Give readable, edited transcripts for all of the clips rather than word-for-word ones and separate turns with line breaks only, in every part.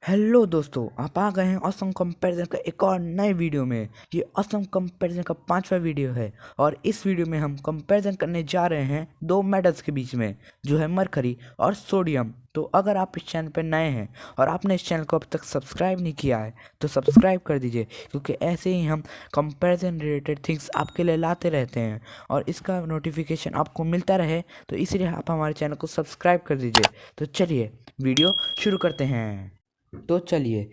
Hello दोस्तों, आप आ गए हैं असम कंपैरिजन का एक और नए वीडियो में। ये असम कंपैरिजन का 5वां वीडियो है और इस वीडियो में हम कंपैरिजन करने जा रहे हैं दो मेटल्स के बीच में, जो है मरकरी और सोडियम। तो अगर आप इस चैनल पर नए हैं और आपने इस चैनल को अब तक सब्सक्राइब नहीं किया है तो सब्सक्राइब कर दीजिए, क्योंकि ऐसे ही हम कंपैरिजन रिलेटेड थिंग्स आपके लिए लाते रहते हैं और इसका नोटिफिकेशन आपको मिलता रहे, तो इसलिए आप हमारे चैनल को सब्सक्राइब कर दीजिए। तो चलिए वीडियो शुरू करते हैं। तो चलिए,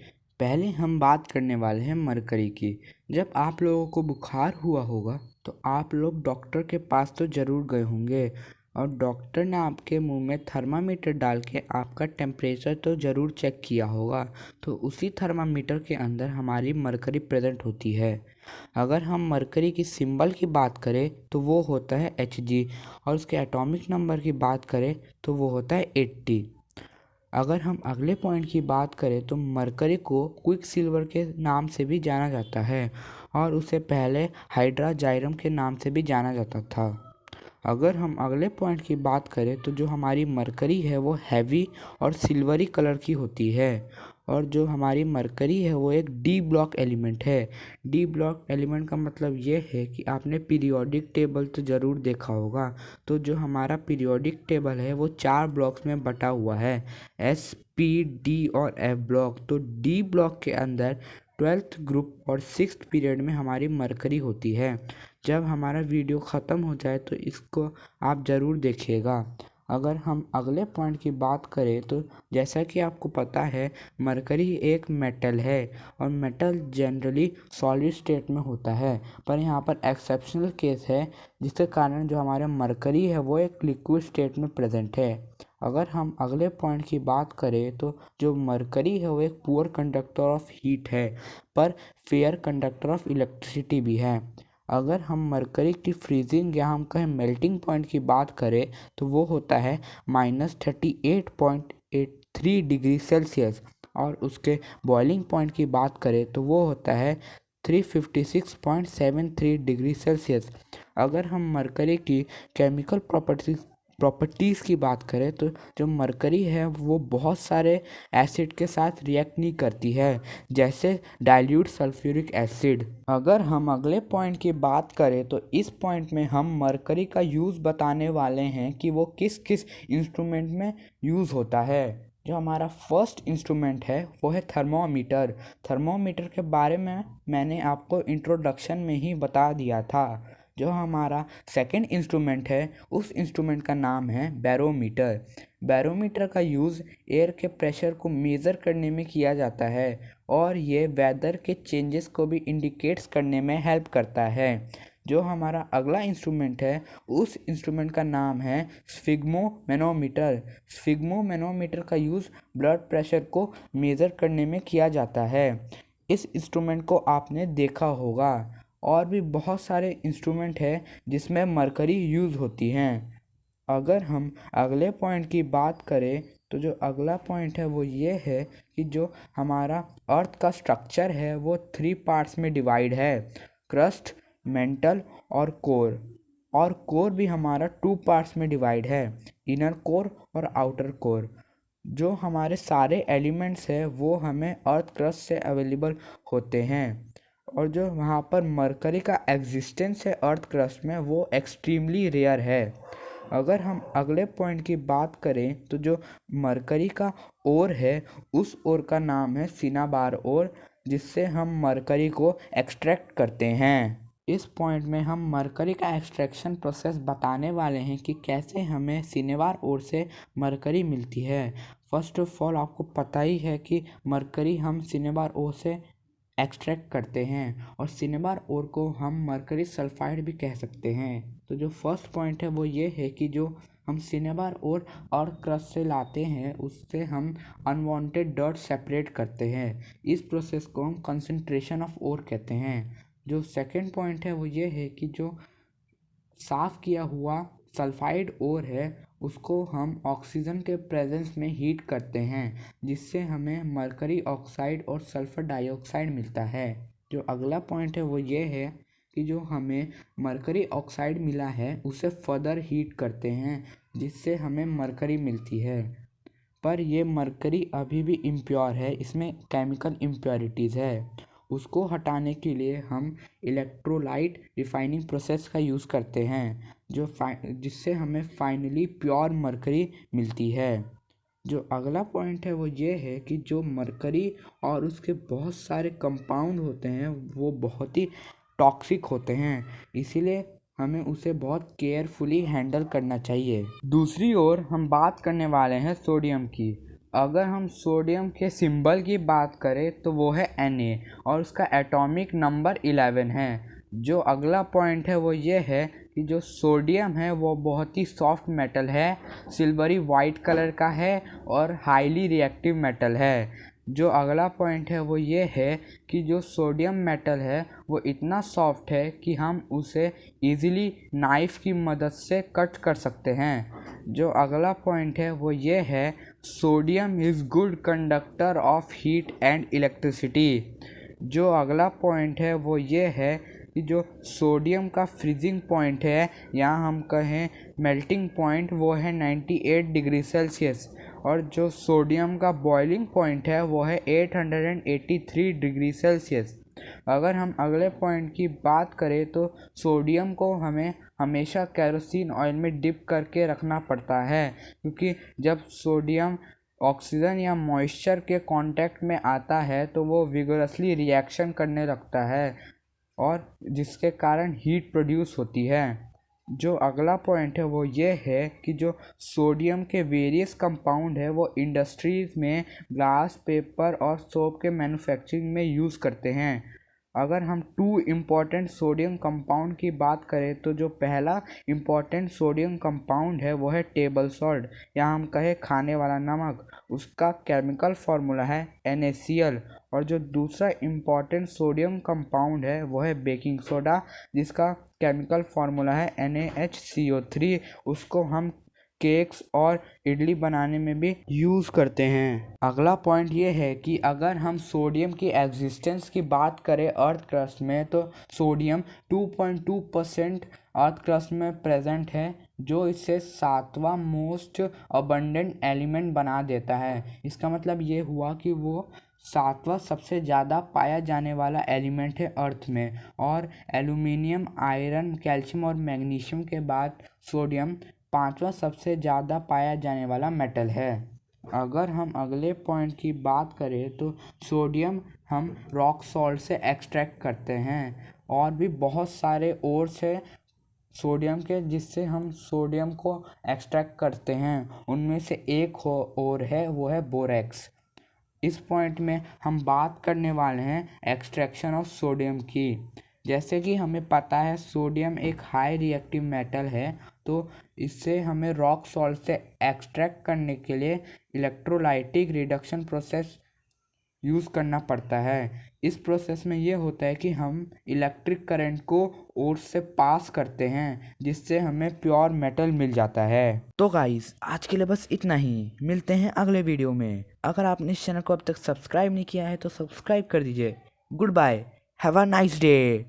पहले हम बात करने वाले हैं मरकरी की। जब आप लोगों को बुखार हुआ होगा तो आप लोग डॉक्टर के पास तो ज़रूर गए होंगे और डॉक्टर ने आपके मुंह में थर्मामीटर डाल के आपका टेम्परेचर तो ज़रूर चेक किया होगा। तो उसी थर्मामीटर के अंदर हमारी मरकरी प्रेजेंट होती है। अगर हम मरकरी की सिंबल की बात करें तो वो होता है Hg, और उसके एटॉमिक नंबर की बात करें तो वो होता है 80। अगर हम अगले पॉइंट की बात करें तो मरकरी को क्विक सिल्वर के नाम से भी जाना जाता है और उसे पहले हाइड्रा जाइरम के नाम से भी जाना जाता था। अगर हम अगले पॉइंट की बात करें तो जो हमारी मरकरी है वो हैवी और सिल्वरी कलर की होती है, और जो हमारी मरकरी है वो एक डी ब्लॉक एलिमेंट है। डी ब्लॉक एलिमेंट का मतलब ये है कि आपने पीरियोडिक टेबल तो ज़रूर देखा होगा। तो जो हमारा पीरियोडिक टेबल है वो 4 ब्लॉक्स में बटा हुआ है, एस, पी, डी और एफ ब्लॉक। तो डी ब्लॉक के अंदर 12th ग्रुप और 6th पीरियड में हमारी मरकरी होती है। जब हमारा वीडियो ख़त्म हो जाए तो इसको आप ज़रूर देखिएगा। अगर हम अगले पॉइंट की बात करें तो जैसा कि आपको पता है, मरकरी एक मेटल है और मेटल जनरली सॉलिड स्टेट में होता है, पर यहाँ पर एक्सेप्शनल केस है जिसके कारण जो हमारे मरकरी है वो एक लिक्विड स्टेट में प्रेजेंट है। अगर हम अगले पॉइंट की बात करें तो जो मरकरी है वो एक पुअर कंडक्टर ऑफ हीट है, पर फेयर कंडक्टर ऑफ इलेक्ट्रिसिटी भी है। अगर हम मरकरी की फ्रीजिंग या हम कहें मेल्टिंग पॉइंट की बात करें तो वो होता है -38.83 डिग्री सेल्सियस, और उसके बॉइलिंग पॉइंट की बात करें तो वो होता है 356.73 डिग्री सेल्सियस। अगर हम मरकरी की केमिकल प्रॉपर्टीज़ की बात करें तो जो मरकरी है वो बहुत सारे एसिड के साथ रिएक्ट नहीं करती है, जैसे डाइल्यूट सल्फ्यूरिक एसिड। अगर हम अगले पॉइंट की बात करें तो इस पॉइंट में हम मरकरी का यूज़ बताने वाले हैं कि वो किस किस इंस्ट्रूमेंट में यूज़ होता है। जो हमारा फर्स्ट इंस्ट्रूमेंट है वो है थर्मोमीटर। थर्मोमीटर के बारे में मैंने आपको इंट्रोडक्शन में ही बता दिया था। जो हमारा सेकंड इंस्ट्रूमेंट है उस इंस्ट्रूमेंट का नाम है बैरोमीटर। बैरोमीटर का यूज़ एयर के प्रेशर को मेज़र करने में किया जाता है और ये वेदर के चेंजेस को भी इंडिकेट्स करने में हेल्प करता है। जो हमारा अगला इंस्ट्रूमेंट है उस इंस्ट्रूमेंट का नाम है स्फिग्मोमेनोमीटर। स्फिग्मोमेनोमीटर का यूज़ ब्लड प्रेशर को मेज़र करने में किया जाता है। इस इंस्ट्रूमेंट को आपने देखा होगा। और भी बहुत सारे इंस्ट्रूमेंट हैं जिसमें मरकरी यूज़ होती हैं। अगर हम अगले पॉइंट की बात करें तो जो अगला पॉइंट है वो ये है कि जो हमारा अर्थ का स्ट्रक्चर है वो 3 पार्ट्स में डिवाइड है, क्रस्ट, मेंटल और कोर। और कोर भी हमारा 2 पार्ट्स में डिवाइड है, इनर कोर और आउटर कोर। जो हमारे सारे एलिमेंट्स हैं वो हमें अर्थ क्रस्ट से अवेलेबल होते हैं, और जो वहाँ पर मरकरी का एग्जिस्टेंस है अर्थ क्रस्ट में वो एक्सट्रीमली रेयर है। अगर हम अगले पॉइंट की बात करें तो जो मरकरी का ओर है उस ओर का नाम है सिनाबार ओर, जिससे हम मरकरी को एक्सट्रैक्ट करते हैं। इस पॉइंट में हम मरकरी का एक्सट्रैक्शन प्रोसेस बताने वाले हैं कि कैसे हमें सिनेबार ओर से मरकरी मिलती है। फर्स्ट ऑफ ऑल आपको पता ही है कि मरकरी हम सिनेबार ओर से एक्सट्रैक्ट करते हैं, और सिनेबार ओर को हम मरकरी सल्फाइड भी कह सकते हैं। तो जो फर्स्ट पॉइंट है वो ये है कि जो हम सिनेबार ओर अर्थ क्रस्ट से लाते हैं उससे हम अनवांटेड डर्ट सेपरेट करते हैं। इस प्रोसेस को हम कंसंट्रेशन ऑफ ओर कहते हैं। जो सेकंड पॉइंट है वो ये है कि जो साफ़ किया हुआ सल्फाइड ओर है उसको हम ऑक्सीजन के प्रेजेंस में हीट करते हैं, जिससे हमें मरकरी ऑक्साइड और सल्फर डाइऑक्साइड मिलता है। जो अगला पॉइंट है वो ये है कि जो हमें मरकरी ऑक्साइड मिला है उसे फर्दर हीट करते हैं, जिससे हमें मरकरी मिलती है। पर ये मरकरी अभी भी इम्प्योर है, इसमें केमिकल इम्प्योरिटीज़ है। उसको हटाने के लिए हम इलेक्ट्रोलाइट रिफाइनिंग प्रोसेस का यूज़ करते हैं, जिससे हमें फाइनली प्योर मरकरी मिलती है। जो अगला पॉइंट है वो ये है कि जो मरकरी और उसके बहुत सारे कंपाउंड होते हैं वो बहुत ही टॉक्सिक होते हैं, इसीलिए हमें उसे बहुत केयरफुली हैंडल करना चाहिए। दूसरी ओर हम बात करने वाले हैं सोडियम की। अगर हम सोडियम के सिंबल की बात करें तो वो है Na और उसका एटॉमिक नंबर 11 है। जो अगला पॉइंट है वो ये है कि जो सोडियम है वो बहुत ही सॉफ्ट मेटल है, सिल्वरी वाइट कलर का है और हाईली रिएक्टिव मेटल है। जो अगला पॉइंट है वो ये है कि जो सोडियम मेटल है वो इतना सॉफ्ट है कि हम उसे इजीली नाइफ़ की मदद से कट कर सकते हैं। जो अगला पॉइंट है वो ये है, sodium is good conductor of heat and electricity. जो अगला पॉइंट है वो ये है कि जो सोडियम का फ्रीजिंग पॉइंट है, या हम कहें मेल्टिंग पॉइंट, वो है 98 डिग्री सेल्सियस और जो सोडियम का बॉइलिंग पॉइंट है वो है 883 डिग्री सेल्सियस। अगर हम अगले पॉइंट की बात करें तो सोडियम को हमें हमेशा केरोसिन ऑयल में डिप करके रखना पड़ता है, क्योंकि जब सोडियम ऑक्सीजन या मॉइस्चर के कांटेक्ट में आता है तो वो विगोरसली रिएक्शन करने लगता है और जिसके कारण हीट प्रोड्यूस होती है। जो अगला पॉइंट है वो ये है कि जो सोडियम के वेरियस कंपाउंड है वो इंडस्ट्रीज़ में ग्लास, पेपर और सोप के मैन्युफैक्चरिंग में यूज़ करते हैं। अगर हम 2 इम्पॉर्टेंट सोडियम कंपाउंड की बात करें तो जो पहला इम्पॉर्टेंट सोडियम कंपाउंड है वो है टेबल सॉल्ट, या हम कहें खाने वाला नमक। उसका केमिकल फार्मूला है NaCl। और जो दूसरा इम्पॉर्टेंट सोडियम कंपाउंड है वो है बेकिंग सोडा, जिसका केमिकल फार्मूला है NaHCO3। उसको हम केक्स और इडली बनाने में भी यूज़ करते हैं। अगला पॉइंट ये है कि अगर हम सोडियम की एग्जिस्टेंस की बात करें अर्थ क्रस्ट में, तो सोडियम 2.2% अर्थ क्रस्ट में प्रेजेंट है, जो इसे 7वां मोस्ट अबंडेंट एलिमेंट बना देता है। इसका मतलब ये हुआ कि वो 7वां सबसे ज़्यादा पाया जाने वाला एलिमेंट है अर्थ में, और एल्यूमिनियम, आयरन, कैल्शियम और मैग्नीशियम के बाद सोडियम 5वां सबसे ज़्यादा पाया जाने वाला मेटल है। अगर हम अगले पॉइंट की बात करें तो सोडियम हम रॉक सॉल्ट से एक्सट्रैक्ट करते हैं, और भी बहुत सारे ओर्स है सोडियम के जिससे हम सोडियम को एक्सट्रैक्ट करते हैं। उनमें से एक और है वो है बोरेक्स। इस पॉइंट में हम बात करने वाले हैं एक्सट्रैक्शन ऑफ सोडियम की। जैसे कि हमें पता है सोडियम एक हाई रिएक्टिव मेटल है, तो इससे हमें रॉक सॉल्ट से एक्सट्रैक्ट करने के लिए इलेक्ट्रोलाइटिक रिडक्शन प्रोसेस यूज़ करना पड़ता है। इस प्रोसेस में ये होता है कि हम इलेक्ट्रिक करंट को ओर से पास करते हैं, जिससे हमें प्योर मेटल मिल जाता है। तो गाइस, आज के लिए बस इतना ही। मिलते हैं अगले वीडियो में। अगर आपने इस चैनल को अब तक सब्सक्राइब नहीं किया है तो सब्सक्राइब कर दीजिए। Goodbye, have a nice day.